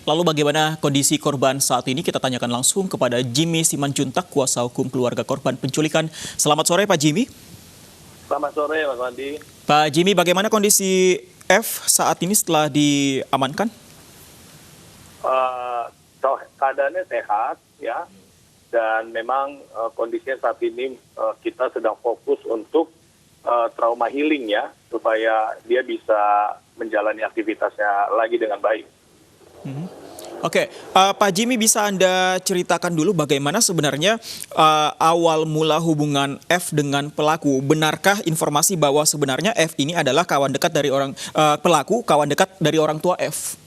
Lalu bagaimana kondisi korban saat ini? Kita tanyakan langsung kepada Jimmy Simanjuntak, kuasa hukum keluarga korban penculikan. Selamat sore Pak Jimmy. Selamat sore Mas Wandi. Pak Jimmy, bagaimana kondisi F saat ini setelah diamankan? Keadaannya sehat ya, dan memang kondisinya saat ini kita sedang fokus untuk trauma healing ya, supaya dia bisa menjalani aktivitasnya lagi dengan baik. Oke, Pak Jimmy, bisa Anda ceritakan dulu bagaimana sebenarnya awal mula hubungan F dengan pelaku? Benarkah informasi bahwa sebenarnya F ini adalah kawan dekat dari pelaku, kawan dekat dari orang tua F?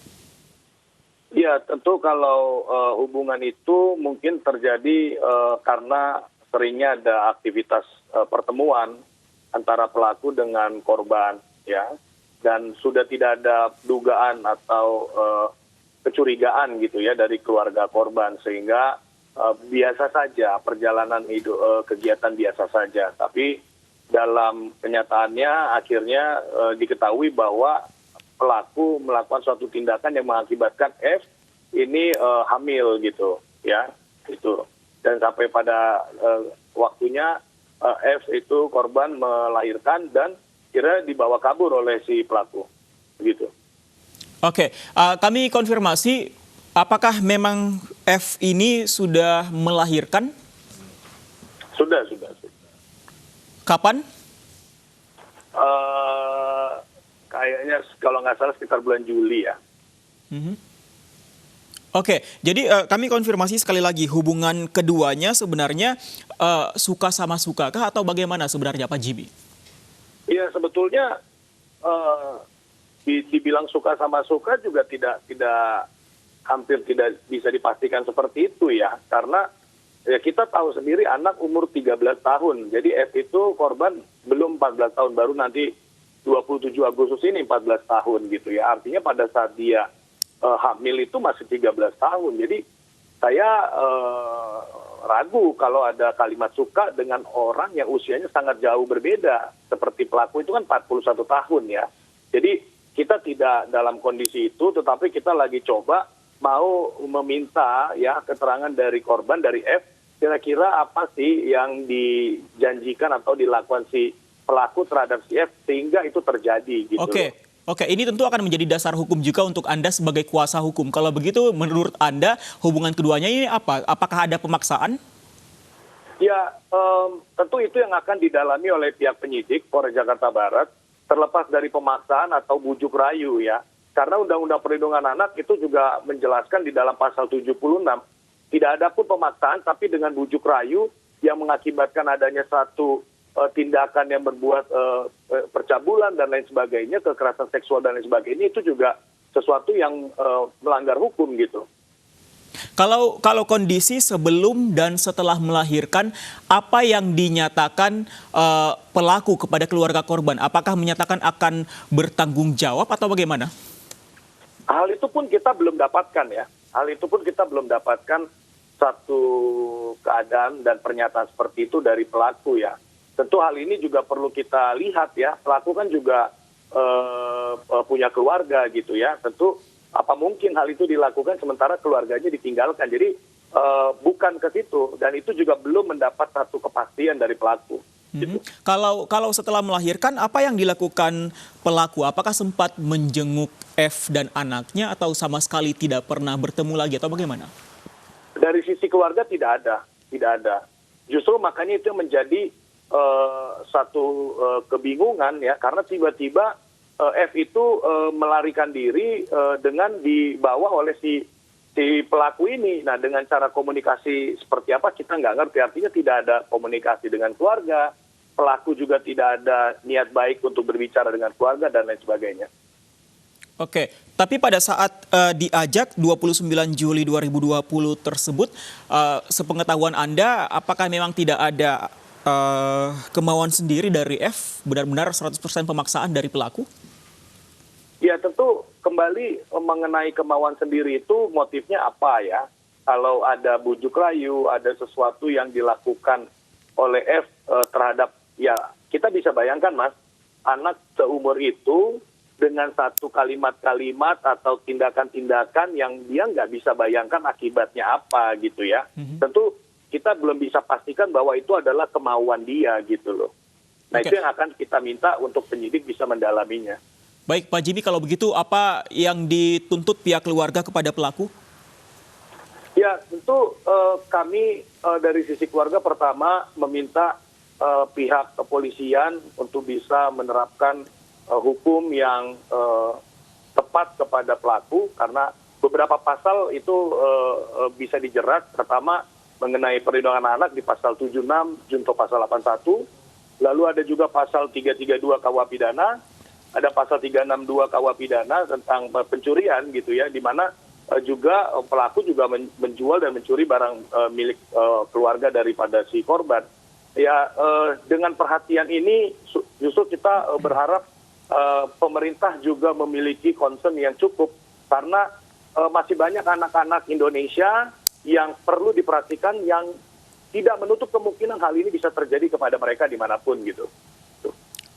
Ya, tentu kalau hubungan itu mungkin terjadi karena seringnya ada aktivitas pertemuan antara pelaku dengan korban ya, dan sudah tidak ada dugaan atau kecurigaan gitu ya dari keluarga korban, sehingga biasa saja perjalanan hidup, kegiatan biasa saja. Tapi dalam kenyataannya akhirnya diketahui bahwa pelaku melakukan suatu tindakan yang mengakibatkan F ini hamil gitu ya, itu, dan sampai pada waktunya F itu korban melahirkan dan kira dibawa kabur oleh si pelaku begitu. Oke, kami konfirmasi, apakah memang F ini sudah melahirkan? Sudah. Kapan? Kayaknya kalau nggak salah sekitar bulan Juli ya. Oke, jadi kami konfirmasi sekali lagi, hubungan keduanya sebenarnya suka sama suka kah atau bagaimana sebenarnya Pak Jimmy? Iya, sebetulnya dibilang suka sama suka juga hampir tidak bisa dipastikan seperti itu ya, karena ya kita tahu sendiri anak umur 13 tahun, jadi F itu korban belum 14 tahun, baru nanti 27 Agustus ini 14 tahun gitu ya, artinya pada saat dia hamil itu masih 13 tahun, jadi saya ragu kalau ada kalimat suka dengan orang yang usianya sangat jauh berbeda, seperti pelaku itu kan 41 tahun ya, jadi kita tidak dalam kondisi itu, tetapi kita lagi coba mau meminta ya keterangan dari korban, dari F, kira-kira apa sih yang dijanjikan atau dilakukan si pelaku terhadap si F sehingga itu terjadi gitu. Oke, ini tentu akan menjadi dasar hukum juga untuk Anda sebagai kuasa hukum. Kalau begitu menurut Anda hubungan keduanya ini apa? Apakah ada pemaksaan? Ya, tentu itu yang akan didalami oleh pihak penyidik Polres Jakarta Barat, terlepas dari pemaksaan atau bujuk rayu ya. Karena Undang-Undang Perlindungan Anak itu juga menjelaskan di dalam pasal 76, tidak ada pun pemaksaan tapi dengan bujuk rayu yang mengakibatkan adanya satu tindakan yang berbuat percabulan dan lain sebagainya, kekerasan seksual dan lain sebagainya, itu juga sesuatu yang melanggar hukum gitu. Kalau kondisi sebelum dan setelah melahirkan, apa yang dinyatakan pelaku kepada keluarga korban? Apakah menyatakan akan bertanggung jawab atau bagaimana? Hal itu pun kita belum dapatkan ya. Hal itu pun kita belum dapatkan satu keadaan dan pernyataan seperti itu dari pelaku ya. Tentu hal ini juga perlu kita lihat ya. Pelaku kan juga punya keluarga gitu ya. Tentu apa mungkin hal itu dilakukan sementara keluarganya ditinggalkan. Jadi bukan ke situ, dan itu juga belum mendapat satu kepastian dari pelaku. Gitu. Kalau setelah melahirkan, apa yang dilakukan pelaku? Apakah sempat menjenguk F dan anaknya atau sama sekali tidak pernah bertemu lagi atau bagaimana? Dari sisi keluarga tidak ada. Justru makanya itu menjadi satu kebingungan ya, karena tiba-tiba F itu melarikan diri dengan dibawa oleh si pelaku ini. Nah, dengan cara komunikasi seperti apa kita nggak ngerti. Artinya tidak ada komunikasi dengan keluarga, pelaku juga tidak ada niat baik untuk berbicara dengan keluarga dan lain sebagainya. Oke, tapi pada saat diajak 29 Juli 2020 tersebut, sepengetahuan Anda, apakah memang tidak ada kemauan sendiri dari F, benar-benar 100% pemaksaan dari pelaku? Ya, tentu kembali mengenai kemauan sendiri itu motifnya apa ya. Kalau ada bujuk rayu, ada sesuatu yang dilakukan oleh F terhadap, ya kita bisa bayangkan Mas, anak seumur itu dengan satu kalimat-kalimat atau tindakan-tindakan yang dia nggak bisa bayangkan akibatnya apa gitu ya. Tentu kita belum bisa pastikan bahwa itu adalah kemauan dia gitu loh. Nah Oke. itu yang akan kita minta untuk penyidik bisa mendalaminya. Baik Pak Jimmy, kalau begitu apa yang dituntut pihak keluarga kepada pelaku? Ya tentu kami dari sisi keluarga pertama meminta pihak kepolisian untuk bisa menerapkan hukum yang tepat kepada pelaku karena beberapa pasal itu bisa dijerat. Pertama mengenai perlindungan anak di pasal 76 junto pasal 81, lalu ada juga pasal 332 KUH pidana, ada pasal 362 KUH pidana tentang pencurian gitu ya, di mana juga pelaku juga menjual dan mencuri barang milik keluarga daripada si korban. Ya dengan perhatian ini justru kita berharap pemerintah juga memiliki concern yang cukup karena masih banyak anak-anak Indonesia yang perlu diperhatikan yang tidak menutup kemungkinan hal ini bisa terjadi kepada mereka dimanapun gitu.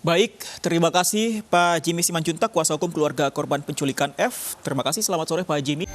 Baik, terima kasih Pak Jimmy Simanjuntak, kuasa hukum keluarga korban penculikan F. Terima kasih, selamat sore Pak Jimmy.